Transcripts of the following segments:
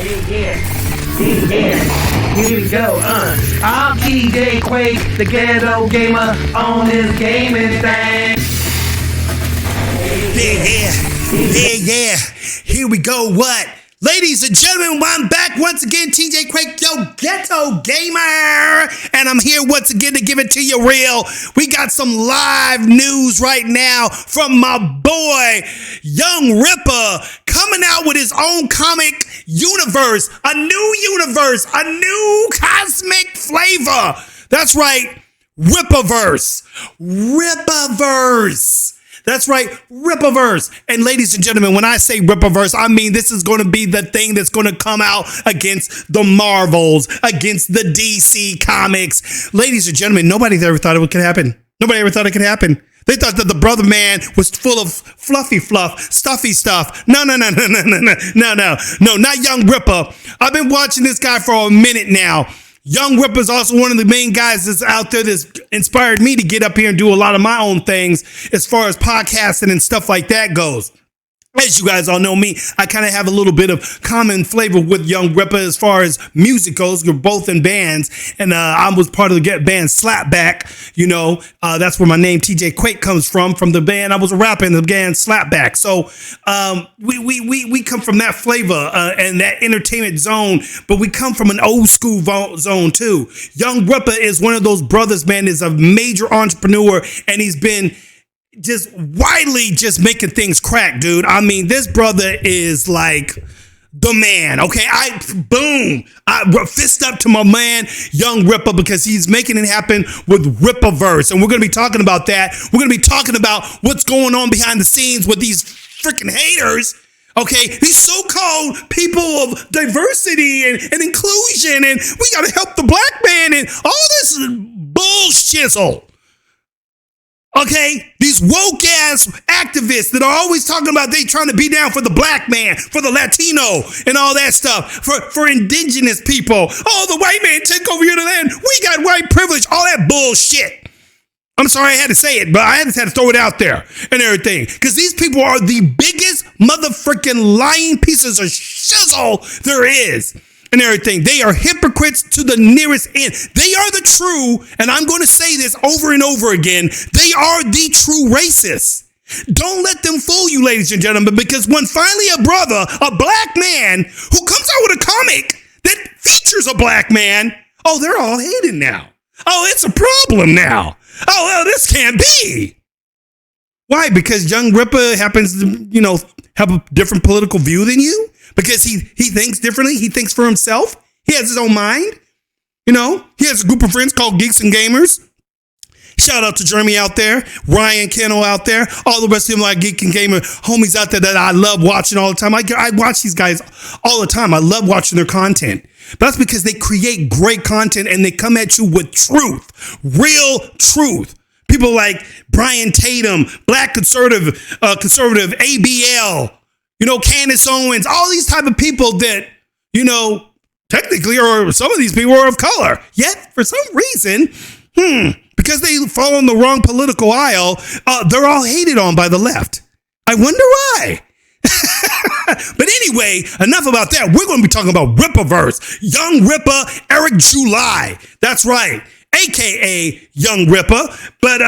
Yeah, here we go, I'm TJ Quake, the ghetto gamer on this gaming thing. Yeah. Here we go, what? Ladies and gentlemen, I'm back once again, TJ Quake, yo ghetto gamer, and I'm here once again to give it to you real. We got some live news right now from my boy, YoungRippa, coming out with his own comic universe, a new cosmic flavor. That's right, Rippaverse. That's right, Rippaverse. And ladies and gentlemen, when I say Rippaverse, I mean this is going to be the thing that's going to come out against the Marvels, against the DC comics. Ladies and gentlemen, nobody ever thought it could happen. Nobody ever thought it could happen. They thought that the brother man was full of fluffy fluff, stuffy stuff. No, not YoungRippa. I've been watching this guy for a minute now. YoungRippa is also one of the main guys that's out there that's inspired me to get up here and do a lot of my own things as far as podcasting and stuff like that goes. As you guys all know me, I kind of have a little bit of common flavor with YoungRippa as far as music goes. We're both in bands, and I was part of the band Slapback. You know, that's where my name TJ Quake comes from the band. I was a rapper in the band Slapback. So we come from that flavor and that entertainment zone, but we come from an old school zone too. YoungRippa is one of those brothers, man, is a major entrepreneur, and he's been just widely just making things crack, dude. I mean, this brother is like the man. Okay, I fist up to my man YoungRippa because he's making it happen with Rippaverse, and we're gonna be talking about that. We're gonna be talking about what's going on behind the scenes with these freaking haters. Okay, these so-called people of diversity and inclusion, and we gotta help the black man and all this bullshit. Okay, these woke ass activists that are always talking about they trying to be down for the black man, for the Latino and all that stuff, for indigenous people. Oh, the white man take over your land. We got white privilege, all that bullshit. I'm sorry I had to say it, but I just had to throw it out there and everything. Because these people are the biggest motherfucking lying pieces of shizzle there is. And everything. They are hypocrites to the nearest end. They are the true, and I'm going to say this over and over again, they are the true racists. Don't let them fool you, ladies and gentlemen, because when finally a brother, a black man, who comes out with a comic that features a black man, oh, they're all hating now. Oh, it's a problem now. Oh, well, this can't be. Why? Because YoungRippa happens to, have a different political view than you? Because he thinks differently. He thinks for himself. He has his own mind. He has a group of friends called Geeks and Gamers. Shout out to Jeremy out there, Ryan Kennel out there, all the rest of them like Geek and Gamer homies out there that I love watching all the time. I watch these guys all the time. I love watching their content. But that's because they create great content and they come at you with truth, real truth. People like Brian Tatum, Black Conservative, ABL, Candace Owens, all these type of people that, technically, or some of these people are of color. Yet, for some reason, because they fall on the wrong political aisle, they're all hated on by the left. I wonder why. But anyway, enough about that. We're going to be talking about Rippaverse. YoungRippa, Eric July. That's right. AKA YoungRippa. But,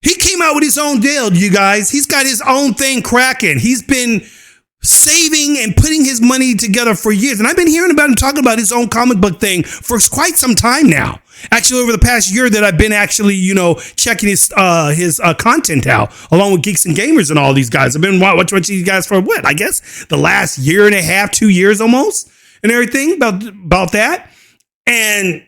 he came out with his own deal, you guys. He's got his own thing cracking. He's been saving and putting his money together for years. And I've been hearing about him talking about his own comic book thing for quite some time now. Actually, over the past year that I've been actually, checking his content out, along with Geeks and Gamers and all these guys. I've been watching these guys for what? I guess the last year and a half, 2 years almost, and everything about that. And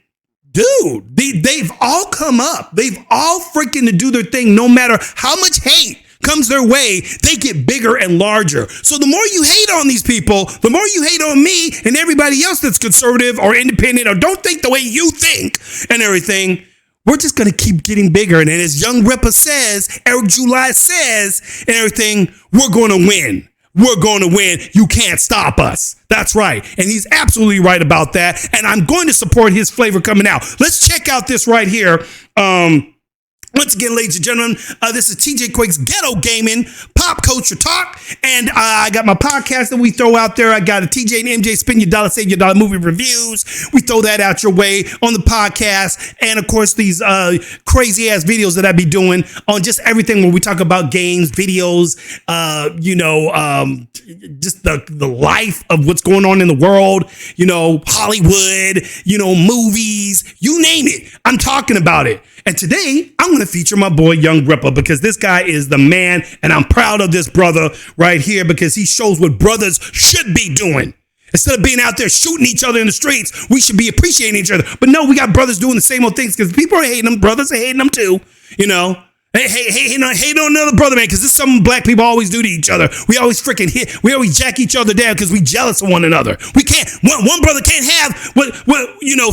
dude, they've all come up. They've all freaking to do their thing. No matter how much hate comes their way, they get bigger and larger. So the more you hate on these people, the more you hate on me and everybody else that's conservative or independent or don't think the way you think and everything, we're just going to keep getting bigger. And as YoungRippa says, Eric July says and everything, we're going to win. We're going to win. You can't stop us. That's right. And he's absolutely right about that. And I'm going to support his flavor coming out. Let's check out this right here. Once again, ladies and gentlemen, this is TJ Quake's Ghetto Gaming Pop Culture Talk, and I got my podcast that we throw out there. I got a TJ&MJ Spend Your Dollar, Save Your Dollar movie reviews. We throw that out your way on the podcast, and of course, these crazy ass videos that I be doing on just everything where we talk about games, videos, just the life of what's going on in the world, Hollywood, movies, you name it. I'm talking about it. And today, I'm going to feature my boy, YoungRippa, because this guy is the man, and I'm proud of this brother right here because he shows what brothers should be doing. Instead of being out there shooting each other in the streets, we should be appreciating each other. But no, we got brothers doing the same old things because people are hating them. Brothers are hating them too, Hate on another brother, man, because this is something black people always do to each other. We always freaking we always jack each other down because we jealous of one another. We can't, one brother can't have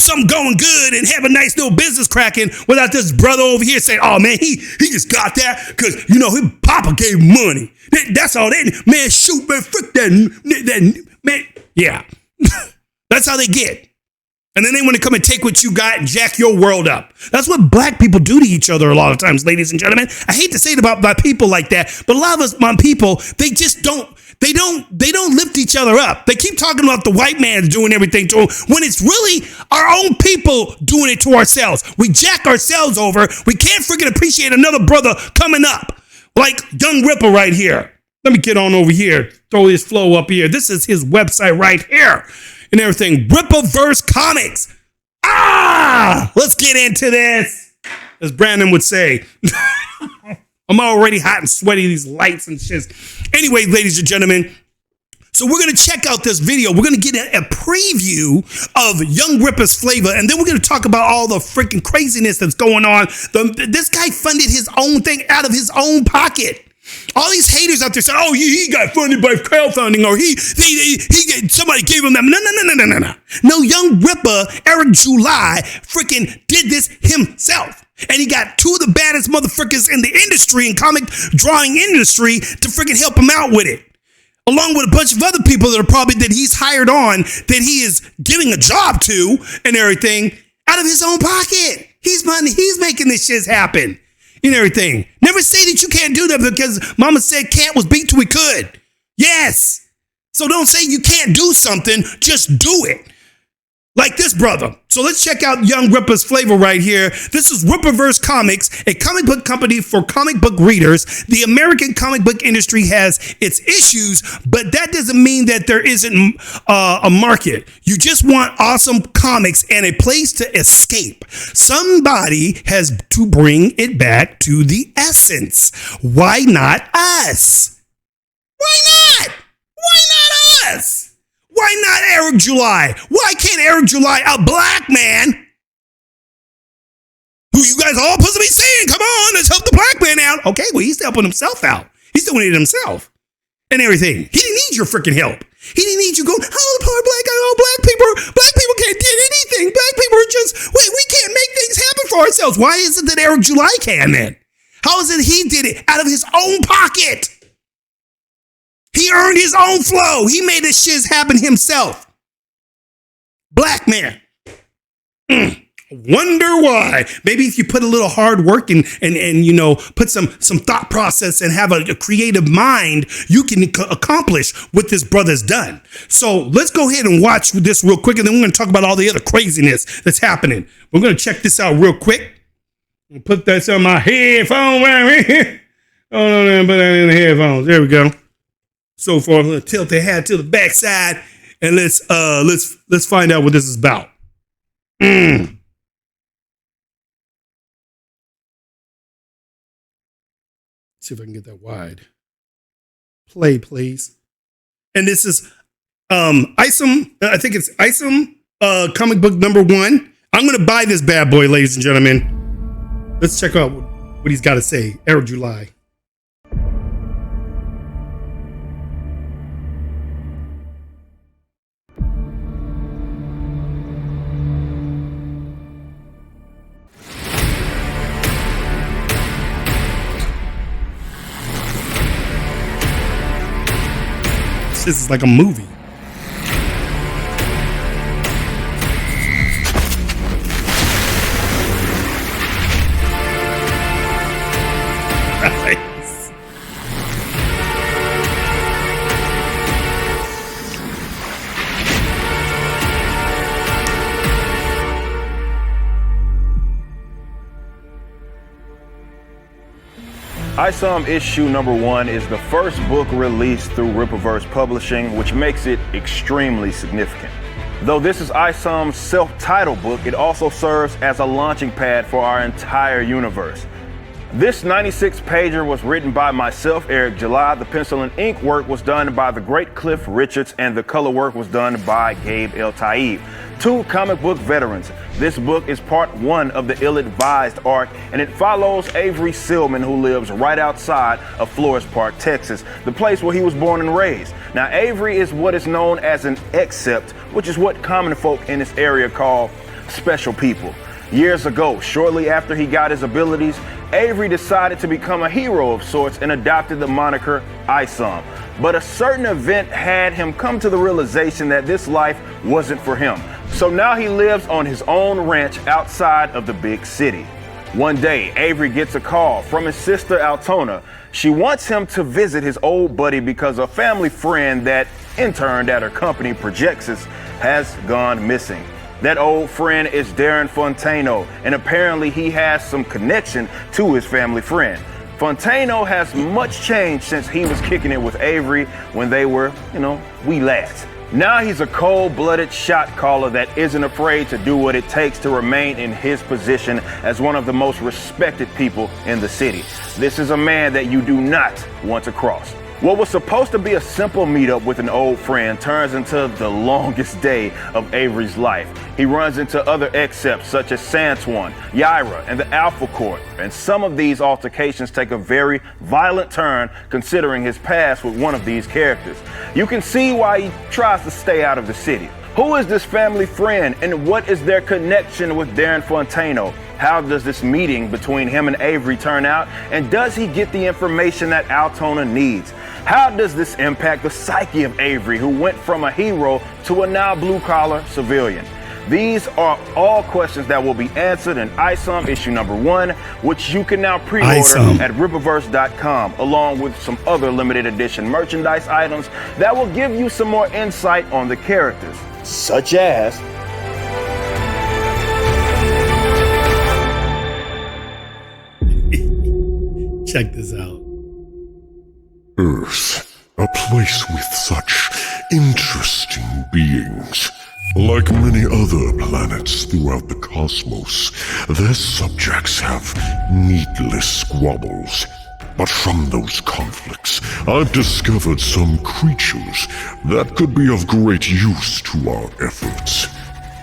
something going good and have a nice little business cracking without this brother over here saying, oh man, he just got that because, his papa gave him money. That's all that, man, shoot, man, frick that man. Yeah, that's how they get. And then they want to come and take what you got and jack your world up. That's what black people do to each other a lot of times, ladies and gentlemen. I hate to say it about black people like that, but a lot of us, my people, they just don't lift each other up. They keep talking about the white man's doing everything to them when it's really our own people doing it to ourselves. We jack ourselves over. We can't freaking appreciate another brother coming up like YoungRippa right here. Let me get on over here, throw his flow up here. This is his website right here. And everything, Ripperverse Comics. Let's get into this. As Brandon would say. I'm already hot and sweaty, these lights and shit. Anyway, ladies and gentlemen, so we're going to check out this video. We're going to get a preview of YoungRippa's flavor, and then we're going to talk about all the freaking craziness that's going on. This guy funded his own thing out of his own pocket. All these haters out there saying, oh, he got funded by crowdfunding, or somebody gave him that. No. No, YoungRippa, Eric July, freaking did this himself. And he got two of the baddest motherfuckers in the industry, in comic drawing industry, to freaking help him out with it. Along with a bunch of other people that he's hired on, that he is giving a job to and everything, out of his own pocket. He's making this shit happen. And everything. Never say that you can't do that because mama said cat was beat till we could. Yes. So don't say you can't do something, just do it. Like this brother. So let's check out YoungRippa's flavor right here. This is Rippaverse Comics, a comic book company for comic book readers. The American comic book industry has its issues, but that doesn't mean that there isn't a market. You just want awesome comics and a place to escape. Somebody has to bring it back to the essence. Why not us? Why not? Why not us? Why not Eric July? Why can't Eric July, a black man, who you guys all supposed to be saying, come on, let's help the black man out. Okay, well, he's helping himself out. He's doing it himself and everything. He didn't need your freaking help. He didn't need you going, oh, the poor black guy, oh, black people can't do anything. Black people are just, we can't make things happen for ourselves. Why is it that Eric July can then? How is it he did it out of his own pocket? He earned his own flow. He made this shit happen himself. Black man. Wonder why. Maybe if you put a little hard work and put some thought process and have a creative mind, you can accomplish what this brother's done. So let's go ahead and watch this real quick, and then we're going to talk about all the other craziness that's happening. We're going to check this out real quick. I'll put this on my headphone right here. Oh no, put that in the headphones. There we go. So far, I'm gonna tilt the hat to the backside, and let's find out what this is about. See if I can get that wide. Play, please. And this is Isom. I think it's Isom, comic book number 1. I'm gonna buy this bad boy, ladies and gentlemen. Let's check out what he's got to say. Eric July. This is like a movie. Isom issue number 1 is the first book released through Rippaverse Publishing, which makes it extremely significant. Though this is Isom's self-titled book, it also serves as a launching pad for our entire universe. This 96-pager was written by myself, Eric July. The pencil and ink work was done by the great Cliff Richards, and the color work was done by Gabe El Taib, 2 comic book veterans. This book is part 1 of the ill-advised arc, and it follows Avery Silman, who lives right outside of Flores Park, Texas, the place where he was born and raised. Now, Avery is what is known as an accept, which is what common folk in this area call special people. Years ago, shortly after he got his abilities, Avery decided to become a hero of sorts and adopted the moniker Isom. But a certain event had him come to the realization that this life wasn't for him. So now he lives on his own ranch outside of the big city. One day, Avery gets a call from his sister Altona. She wants him to visit his old buddy because a family friend that interned at her company, Projexis, has gone missing. That old friend is Darren Fontano, and apparently he has some connection to his family friend. Fontano has much changed since he was kicking it with Avery when they were, wee lads. Now he's a cold-blooded shot caller that isn't afraid to do what it takes to remain in his position as one of the most respected people in the city. This is a man that you do not want to cross. What was supposed to be a simple meetup with an old friend turns into the longest day of Avery's life. He runs into other accepts such as Santuan, Yaira, and the Alpha Court, and some of these altercations take a very violent turn considering his past with one of these characters. You can see why he tries to stay out of the city. Who is this family friend, and what is their connection with Darren Fontano? How does this meeting between him and Avery turn out, and does he get the information that Altona needs? How does this impact the psyche of Avery, who went from a hero to a now blue-collar civilian? These are all questions that will be answered in Isom issue number 1, which you can now pre-order at Ripperverse.com, along with some other limited edition merchandise items that will give you some more insight on the characters, such as check this out. Earth, a place with such interesting beings. Like many other planets throughout the cosmos, their subjects have needless squabbles. But from those conflicts, I've discovered some creatures that could be of great use to our efforts.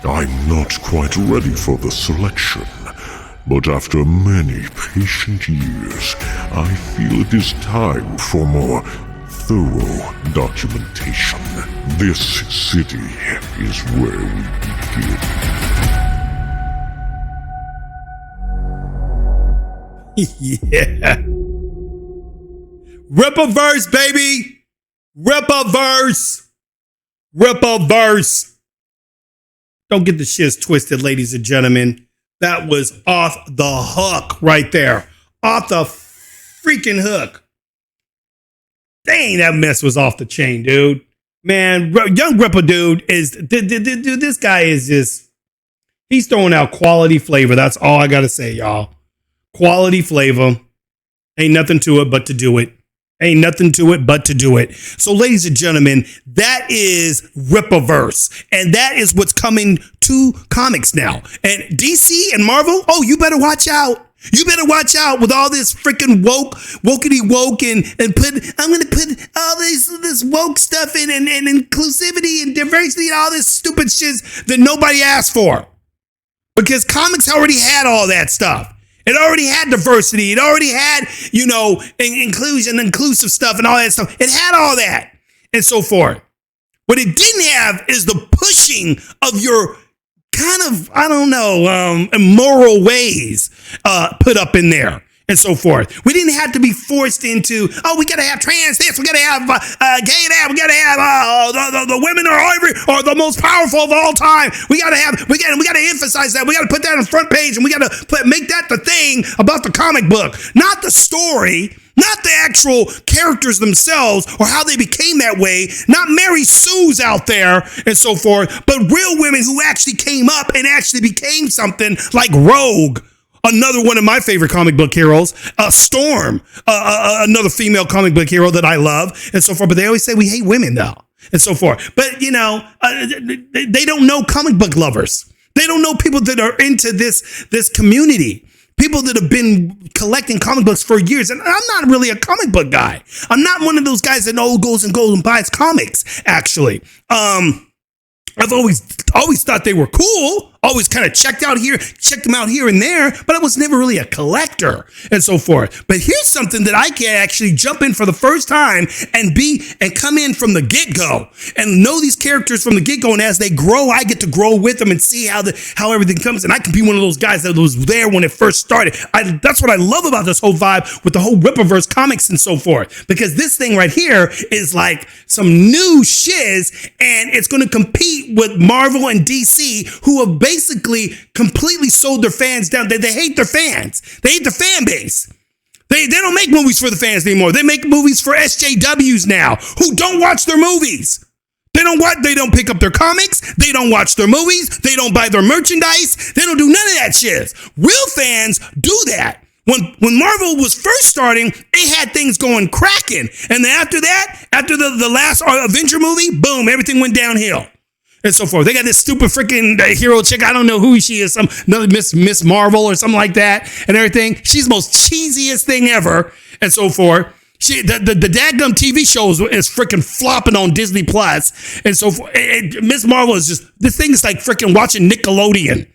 I'm not quite ready for the selection, but after many patient years, I feel it is time for more thorough documentation. This city is where we begin. Yeah. Rippaverse, baby. Rippaverse. Rippaverse. Don't get the shits twisted, ladies and gentlemen. That was off the hook right there. Off the freaking hook. Dang, that mess was off the chain, dude. Man, YoungRippa dude is, dude, this guy is just, he's throwing out quality flavor. That's all I got to say, y'all. Quality flavor. Ain't nothing to it but to do it. Ain't nothing to it but to do it. So, ladies and gentlemen, that is Rippaverse. And that is what's coming to comics now. And DC and Marvel, oh, you better watch out. You better watch out with all this freaking wokety woke and I'm going to put all this woke stuff in and inclusivity and diversity and all this stupid shit that nobody asked for. Because comics already had all that stuff. It already had diversity. It already had, inclusion, inclusive stuff and all that stuff. It had all that and so forth. What it didn't have is the pushing of your kind of, immoral ways put up in there and so forth. We didn't have to be forced into, we got to have trans this, we got to have gay that, we got to have the women are the most powerful of all time. We got to emphasize that. We got to put that on the front page, and we got to make that the thing about the comic book, not the story. Not the actual characters themselves or how they became that way. Not Mary Sue's out there and so forth, but real women who actually came up and actually became something like Rogue Another one of my favorite comic book heroes, Storm, another female comic book hero that I love, and so forth. But they always say we hate women, though, and so forth. But, they don't know comic book lovers. They don't know people that are into this community. People that have been collecting comic books for years. And I'm not really a comic book guy. I'm not one of those guys that goes and buys comics, actually. I've always thought they were cool, always kind of checked them out here and there, but I was never really a collector and so forth. But here's something that I can actually jump in for the first time and come in from the get-go and know these characters from the get-go. And as they grow, I get to grow with them and see how everything comes. And I can be one of those guys that was there when it first started. That's what I love about this whole vibe with the whole Rippaverse comics and so forth, because this thing right here is like some new shiz, and it's going to compete with Marvel and DC, who have basically completely sold their fans down. They hate their fans. They hate the fan base. They don't make movies for the fans anymore. They make movies for SJWs now, who don't watch their movies. They don't pick up their comics. They don't watch their movies. They don't buy their merchandise. They don't do none of that shit. Real fans do that. When Marvel was first starting, they had things going cracking. And then after the last Avenger movie, boom, everything went downhill. And so forth. They got this stupid freaking hero chick. I don't know who she is. Another Miss Marvel or something like that and everything. She's the most cheesiest thing ever and so forth. The dadgum TV shows is freaking flopping on Disney Plus and so forth. Miss Marvel is just, this thing is like freaking watching Nickelodeon.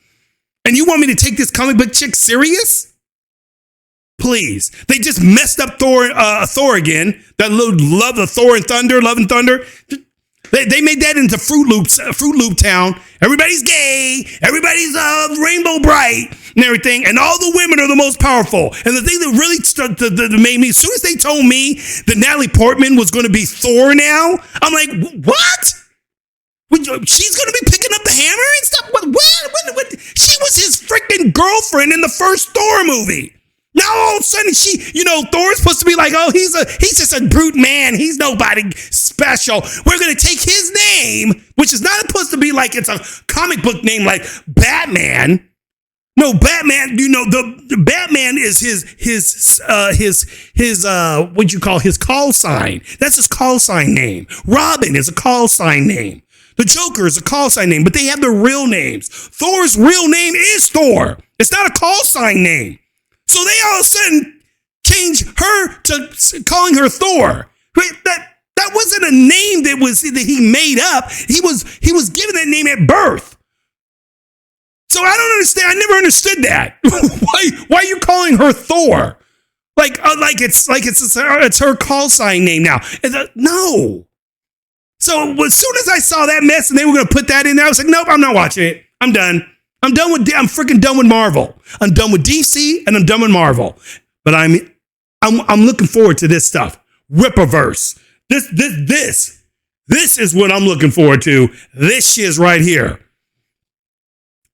And you want me to take this comic book chick serious? Please. They just messed up Thor again. That little Love and Thunder. They made that into Fruit Loop Town. Everybody's gay. Everybody's rainbow bright and everything. And all the women are the most powerful. And the thing that really that made me, as soon as they told me that Natalie Portman was going to be Thor now, I'm like, what? She's going to be picking up the hammer and stuff? What? She was his freaking girlfriend in the first Thor movie. Now all of a sudden Thor's supposed to be like, oh, he's just a brute man. He's nobody special. We're going to take his name, which is not supposed to be like it's a comic book name like Batman. No, Batman, the Batman is his his call sign. That's his call sign name. Robin is a call sign name. The Joker is a call sign name, but they have their real names. Thor's real name is Thor. It's not a call sign name. So they all of a sudden change her to calling her Thor. That wasn't a name that he made up. He was given that name at birth. So I don't understand. I never understood that. Why are you calling her Thor? It's her call sign name now. No. So as soon as I saw that mess and they were going to put that in there, I was like, nope, I'm not watching it. I'm done. I'm freaking done with Marvel. I'm done with DC and I'm done with Marvel. But I'm looking forward to this stuff. Rippaverse. This is what I'm looking forward to. This shit's right here.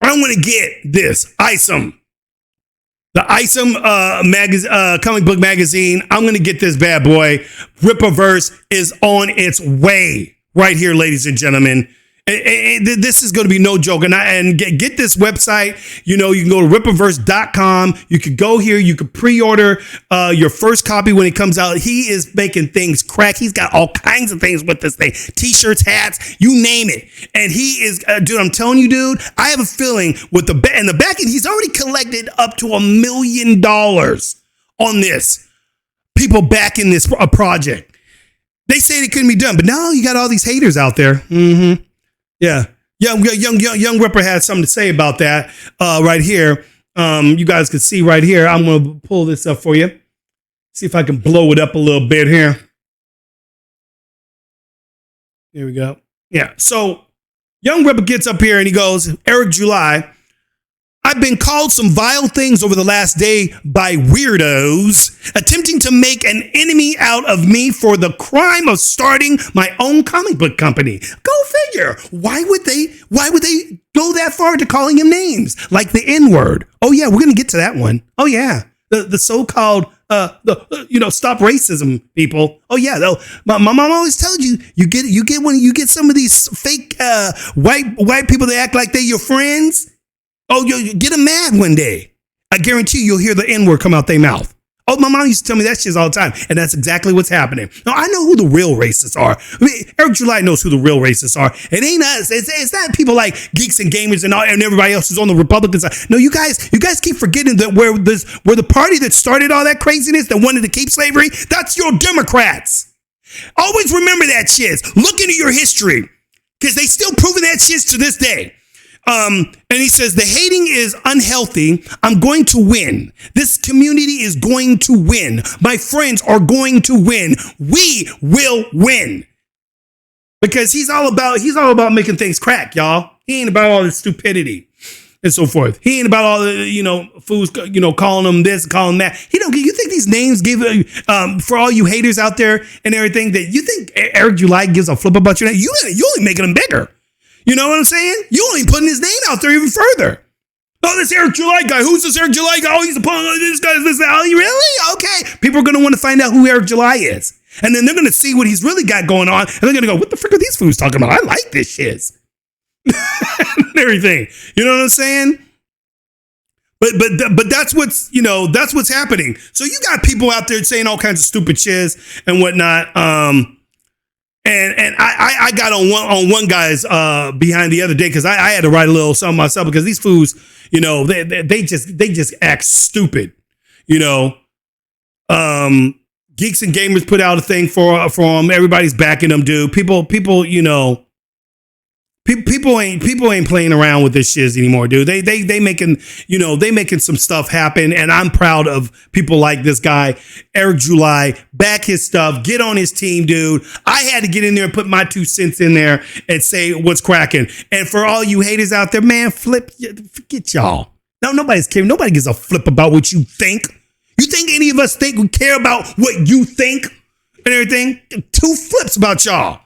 I want to get this Isom. The Isom comic book magazine. I'm going to get this bad boy. Rippaverse is on its way right here, ladies and gentlemen. This is going to be no joke. And get this website. You can go to Ripperverse.com. You could go here. You could pre-order your first copy when it comes out. He is making things crack. He's got all kinds of things with this thing. T-shirts, hats, you name it. And he is, dude, I'm telling you, dude, I have a feeling with the back end, he's already collected up to $1 million on this. People backing this project. They said it couldn't be done, but now you got all these haters out there. Mm-hmm. Yeah. Young Ripper had something to say about that right here. You guys can see right here. I'm going to pull this up for you. See if I can blow it up a little bit here. Here we go. Yeah. So Young Ripper gets up here and he goes, Eric July, I've been called some vile things over the last day by weirdos attempting to make an enemy out of me for the crime of starting my own comic book company. Go figure. Why would they go that far to calling him names like the N-word? Oh yeah, we're going to get to that one. Oh yeah. The so-called stop racism people. Oh yeah, my mom always told you get some of these fake white people that act like they're your friends. Oh, you get them mad one day. I guarantee you'll hear the N-word come out their mouth. Oh, my mom used to tell me that shit all the time, and that's exactly what's happening. Now, I know who the real racists are. I mean, Eric July knows who the real racists are. It ain't us. It's not people like Geeks and Gamers and everybody else who's on the Republican side. No, you guys keep forgetting that where the party that started all that craziness, that wanted to keep slavery, that's your Democrats. Always remember that shit. Look into your history, because they still proving that shit to this day. And he says, the hating is unhealthy. I'm going to win. This community is going to win. My friends are going to win. We will win. Because he's all about making things crack, y'all. He ain't about all this stupidity and so forth. He ain't about all the, fools, calling them this, calling them that. You think these names give, for all you haters out there and everything, that you think Eric July gives a flip about your name? You only making them bigger. You know what I'm saying? You only putting his name out there even further. Oh, this Eric July guy. Who's this Eric July guy? Oh, he's a punk. Oh, this guy's this. Oh, really? Okay. People are going to want to find out who Eric July is. And then they're going to see what he's really got going on. And they're going to go, what the frick are these fools talking about? I like this shit. And everything. You know what I'm saying? But that's what's happening. So you got people out there saying all kinds of stupid shit and whatnot. And I got on one guy's behind the other day, because I had to write a little something myself, because these fools, they just act stupid. Geeks and Gamers put out a thing for them. Everybody's backing them, dude. People ain't playing around with this shit anymore, dude. They making some stuff happen, and I'm proud of people like this guy, Eric July. Back his stuff, get on his team, dude. I had to get in there and put my 2 cents in there and say what's cracking. And for all you haters out there, man, forget y'all. No, nobody's caring. Nobody gives a flip about what you think. You think any of us think we care about what you think and everything? 2 flips about y'all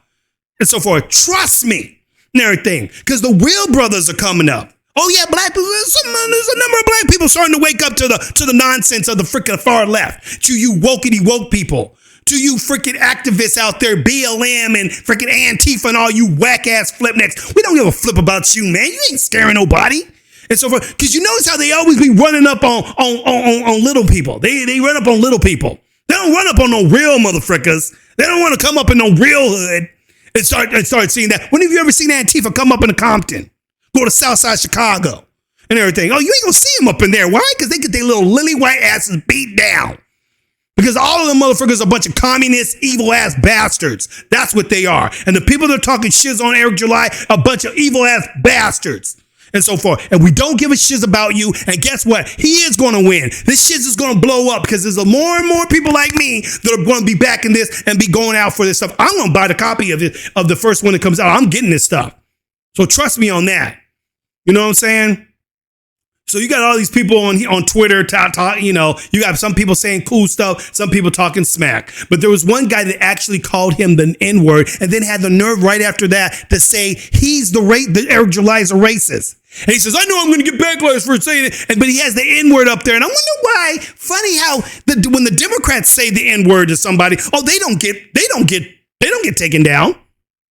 and so forth. Trust me. And everything, because the real brothers are coming up. Oh yeah, black people. There's a number of black people starting to wake up to the nonsense of the freaking far left. To you wokey woke people, to you freaking activists out there, BLM and freaking Antifa and all you whack ass flipnecks. We don't give a flip about you, man. You ain't scaring nobody. And so forth. Because you notice how they always be running up on little people. They run up on little people. They don't run up on no real motherfuckers. They don't want to come up in no real hood. And start seeing that. When have you ever seen Antifa come up in the Compton? Go to Southside Chicago and everything. Oh, you ain't gonna see them up in there. Why? Because they get their little lily white asses beat down. Because all of them motherfuckers are a bunch of communist, evil ass bastards. That's what they are. And the people that are talking shiz on Eric July, a bunch of evil ass bastards. And so forth. And we don't give a shiz about you. And guess what? He is going to win. This shit is going to blow up, because there's more and more people like me that are going to be backing this and be going out for this stuff. I'm going to buy the copy of the first one that comes out. I'm getting this stuff. So trust me on that. You know what I'm saying? So you got all these people on Twitter, you got some people saying cool stuff, some people talking smack. But there was one guy that actually called him the N-word, and then had the nerve right after that to say the Eric July is a racist. And he says, I know I'm going to get backlash for saying it, but he has the N-word up there. And I wonder why. Funny how when the Democrats say the N-word to somebody, they don't get taken down.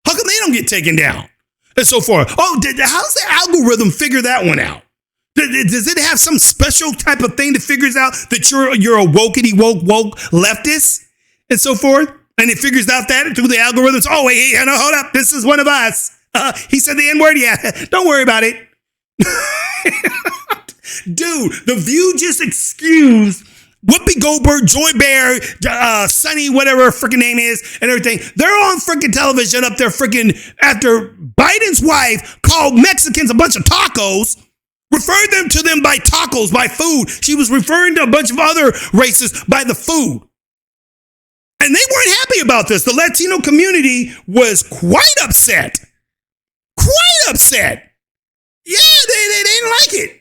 How come they don't get taken down? And so forth. How's the algorithm figure that one out? Does it have some special type of thing that figures out that you're a wokey woke leftist and so forth? And it figures out that through the algorithms. Oh, wait, no, hold up. This is one of us. He said the N-word. Yeah, don't worry about it. Dude, The View just excused Whoopi Goldberg, Joy Bear, Sonny, whatever her freaking name is, and everything. They're on freaking television up there freaking after Biden's wife called Mexicans a bunch of tacos, referred them to them by tacos, by food. She was referring to a bunch of other races by the food. And they weren't happy about this. The Latino community was quite upset. Quite upset. Yeah, they didn't like it.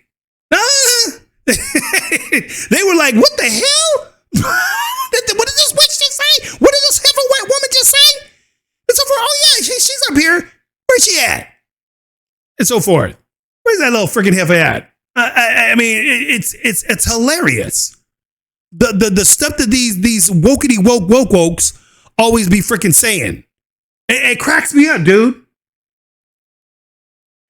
They were like, what the hell? What did this witch just say? What did this heifer white woman just say? And so forth. Oh yeah, she's up here. Where's she at? And so forth. Where's that little freaking heifer at? I mean, it's hilarious. The stuff that these wokey wokes always be freaking saying. It cracks me up, dude.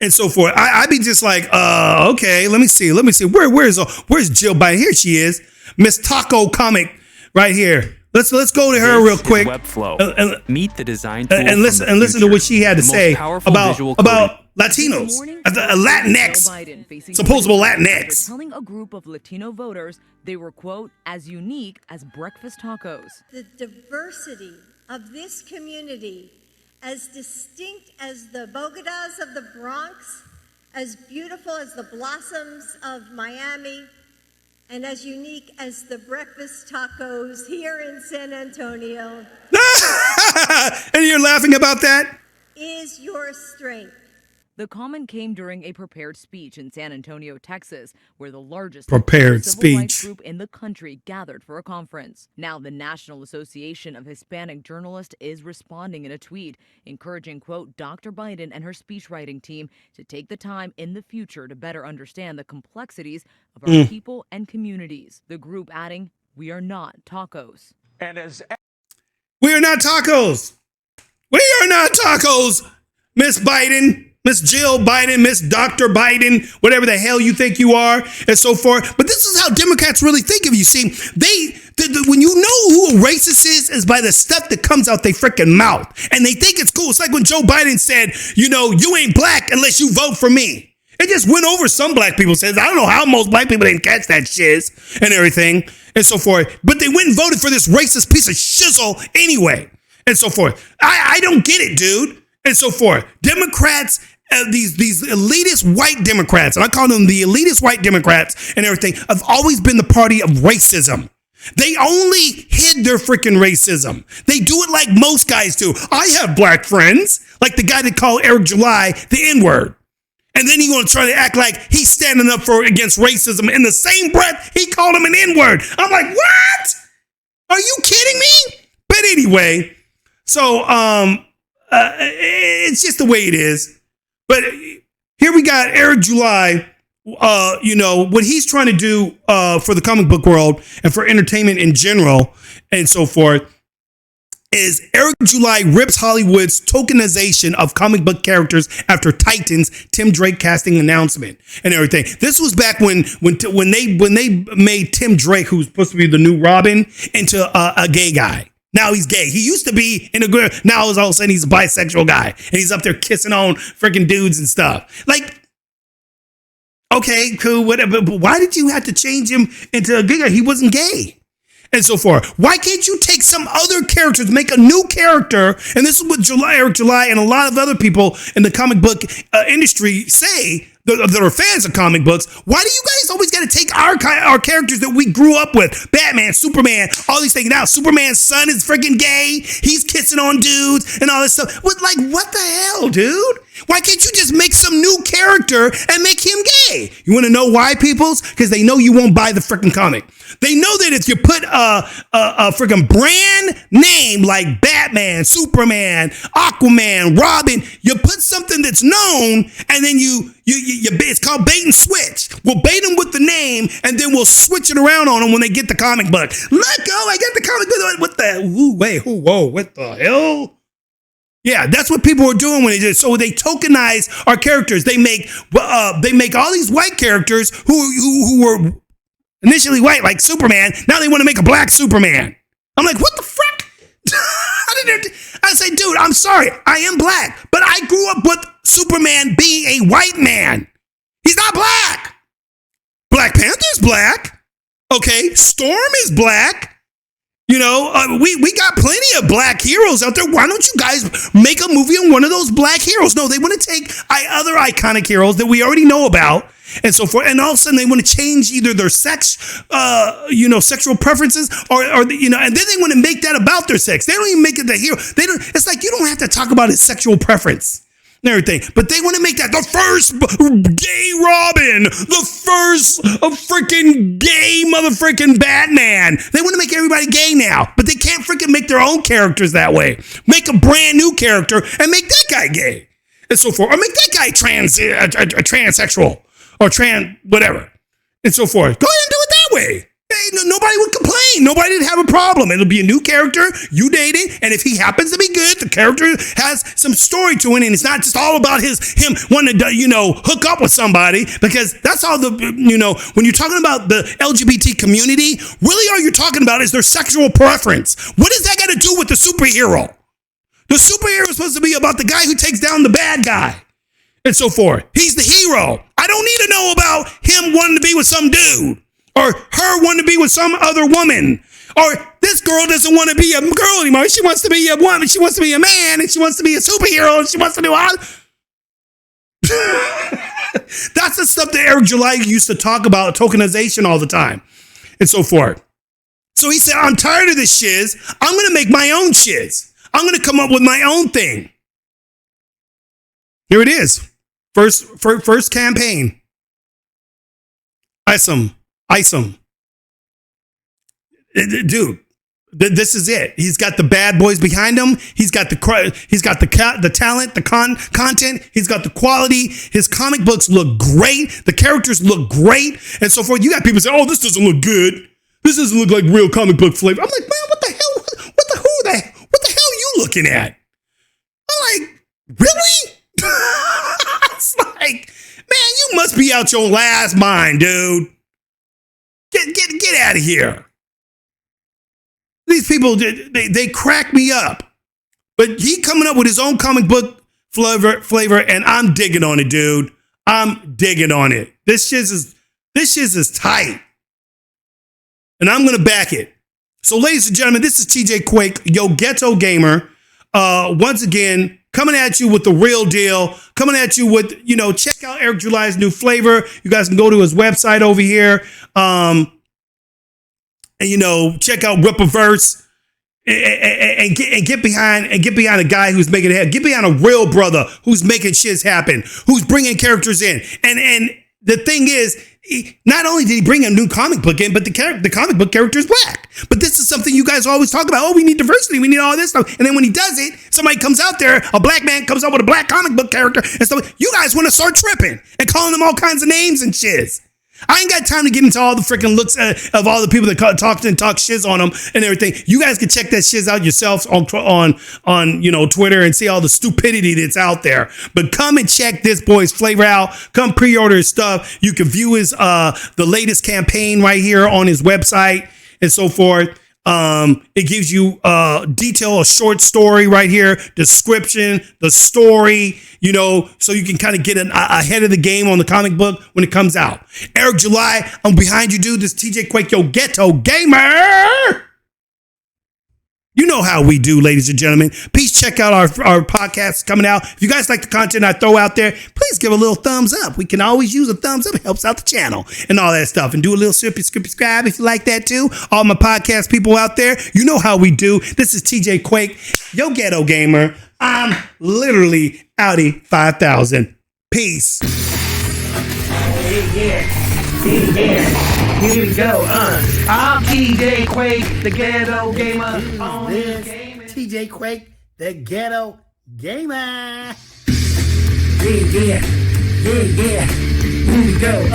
and so forth. I'd be just like, okay, let me see. Where's Jill Biden? Here she is, Miss Taco Comic, right here. Let's go to her real quick. Webflow. Meet the design tool and listen to what she had to say about Latinos, Latinx, supposable Latinx. Telling a group of Latino voters they were, quote, as unique as breakfast tacos. The diversity of this community, as distinct as the Bogotas of the Bronx, as beautiful as the blossoms of Miami, and as unique as the breakfast tacos here in San Antonio. And you're laughing about that? Is your strength. The comment came during a prepared speech in San Antonio, Texas, where the largest prepared civil rights speech group in the country gathered for a conference. Now, the National Association of Hispanic Journalists is responding in a tweet, encouraging, quote, Dr. Biden and her speechwriting team to take the time in the future to better understand the complexities of our people and communities. The group adding, we are not tacos. We are not tacos. We are not tacos, Miss Biden. Miss Jill Biden, Miss Dr. Biden, whatever the hell you think you are, and so forth. But this is how Democrats really think of you. See, when you know who a racist is by the stuff that comes out their freaking mouth. And they think it's cool. It's like when Joe Biden said, you know, you ain't black unless you vote for me. It just went over some black people. Says, I don't know how most black people didn't catch that shiz and everything and so forth. But they went and voted for this racist piece of shizzle anyway and so forth. I don't get it, dude. And so forth. Democrats, these elitist white Democrats, and I call them the elitist white Democrats and everything, have always been the party of racism. They only hid their freaking racism. They do it like most guys do. I have black friends, like the guy that called Eric July the N-word. And then he want to try to act like he's standing up against racism. In the same breath, he called him an N-word. I'm like, what? Are you kidding me? But anyway, so it's just the way it is. But here we got Eric July, you know, what he's trying to do for the comic book world and for entertainment in general and so forth is Eric July rips Hollywood's tokenization of comic book characters after Titans Tim Drake casting announcement and everything. This was back when they made Tim Drake, who's supposed to be the new Robin, into a gay guy. Now he's gay. He used to be in a girl. Now all of a sudden he's a bisexual guy. And he's up there kissing on freaking dudes and stuff. Like, okay, cool, whatever. But why did you have to change him into a gay guy? He wasn't gay. And so forth. Why can't you take some other characters, make a new character? And this is what Eric July and a lot of other people in the comic book industry say that are fans of comic books. Why do you guys always got to take our characters that we grew up with? Batman, Superman, all these things. Now, Superman's son is freaking gay. He's kissing on dudes and all this stuff. What the hell, dude? Why can't you just make some new character and make him gay? You want to know why, peoples? Because they know you won't buy the freaking comic. They know that if you put a freaking brand name like Batman, Superman, Aquaman, Robin, you put something that's known, and then you it's called bait and switch. We'll bait them with the name, and then we'll switch it around on them when they get the comic book. Let go! I got the comic book. What the? Ooh, wait, whoa, what the hell? Yeah, that's what people are doing when they do. So they tokenize our characters. They make all these white characters who were initially white, like Superman. Now they want to make a black Superman. I'm like, what the frick? I say, dude, I'm sorry. I am black, but I grew up with Superman being a white man. He's not black. Black Panther's black. Okay, Storm is black. You know, we got plenty of black heroes out there. Why don't you guys make a movie on one of those black heroes? No, they want to take other iconic heroes that we already know about and so forth. And all of a sudden they want to change either their sex, sexual preferences or and then they want to make that about their sex. They don't even make it the hero. It's like, you don't have to talk about his sexual preference and everything, but they want to make that the first gay Robin, the first freaking gay motherfucking Batman. They want to make everybody gay now, but they can't freaking make their own characters that way. Make a brand new character and make that guy gay and so forth, or make that guy transsexual or trans whatever and so forth. Go ahead and do it that way. Nobody would complain. Nobody would have a problem. It'll be a new character, you dating, and if he happens to be good, the character has some story to it, and it's not just all about him wanting to, hook up with somebody, because that's all when you're talking about the LGBT community, really all you're talking about is their sexual preference. What does that got to do with the superhero? The superhero is supposed to be about the guy who takes down the bad guy and so forth. He's the hero. I don't need to know about him wanting to be with some dude, or her wanting to be with some other woman, or this girl doesn't want to be a girl anymore. She wants to be a woman. She wants to be a man, and she wants to be a superhero, and she wants to do all. That's the stuff that Eric July used to talk about, tokenization all the time, and so forth. So he said, I'm tired of this shiz. I'm going to make my own shiz. I'm going to come up with my own thing. Here it is. First campaign. Isom. Dude, this is it. He's got the bad boys behind him. He's got the talent, the content. He's got the quality. His comic books look great. The characters look great, and so forth. You got people say, "Oh, this doesn't look good. This doesn't look like real comic book flavor." I'm like, man, what the hell? What the hell are you looking at? I'm like, really? It's like, man, you must be out your last mind, dude. Get out of here. These people, they crack me up. But he coming up with his own comic book flavor, and I'm digging on it, dude. I'm digging on it. This shiz is tight. And I'm going to back it. So, ladies and gentlemen, this is TJ Quake, Yo Ghetto Gamer. Once again, coming at you with the real deal. Coming at you with, check out Eric July's new flavor. You guys can go to his website over here. And check out Ripperverse and get behind a guy who's making it happen. Get behind a real brother who's making shit happen, who's bringing characters in. And the thing is, not only did he bring a new comic book in, but the comic book character is black. But this is something you guys always talk about. Oh, we need diversity. We need all this stuff. And then when he does it, somebody comes out there, a black man comes up with a black comic book character and stuff. You guys want to start tripping and calling them all kinds of names and shiz. I ain't got time to get into all the freaking looks of all the people that talk shiz on them and everything. You guys can check that shiz out yourselves on Twitter and see all the stupidity that's out there. But come and check this boy's flavor out. Come pre-order his stuff. You can view his the latest campaign right here on his website and so forth. It gives you a short story right here, description, the story, so you can kind of get ahead of the game on the comic book when it comes out. Eric July, I'm behind you, dude. This TJ Quake, Yo Ghetto Gamer. You know how we do, ladies and gentlemen. Please check out our podcasts coming out. If you guys like the content I throw out there, please give a little thumbs up. We can always use a thumbs up. It helps out the channel and all that stuff. And do a little subscribe if you like that too. All my podcast people out there, you know how we do. This is TJ Quake, Yo Ghetto Gamer. I'm literally Audi 5000. Peace. Yeah. Here we go, I'm TJ Quake, the Ghetto Gamer. This TJ Quake, the Ghetto Gamer. Yeah. Here we go,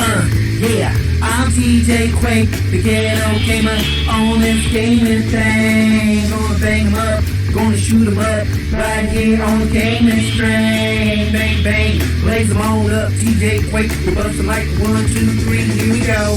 I'm TJ Quake, the Ghetto Gamer. On this gaming thing, gonna bang 'em up, gonna shoot 'em up, right here on the gaming string. Bang, bang, blaze 'em on up, TJ Quake, we bust 'em like 1, 2, 3, here we go.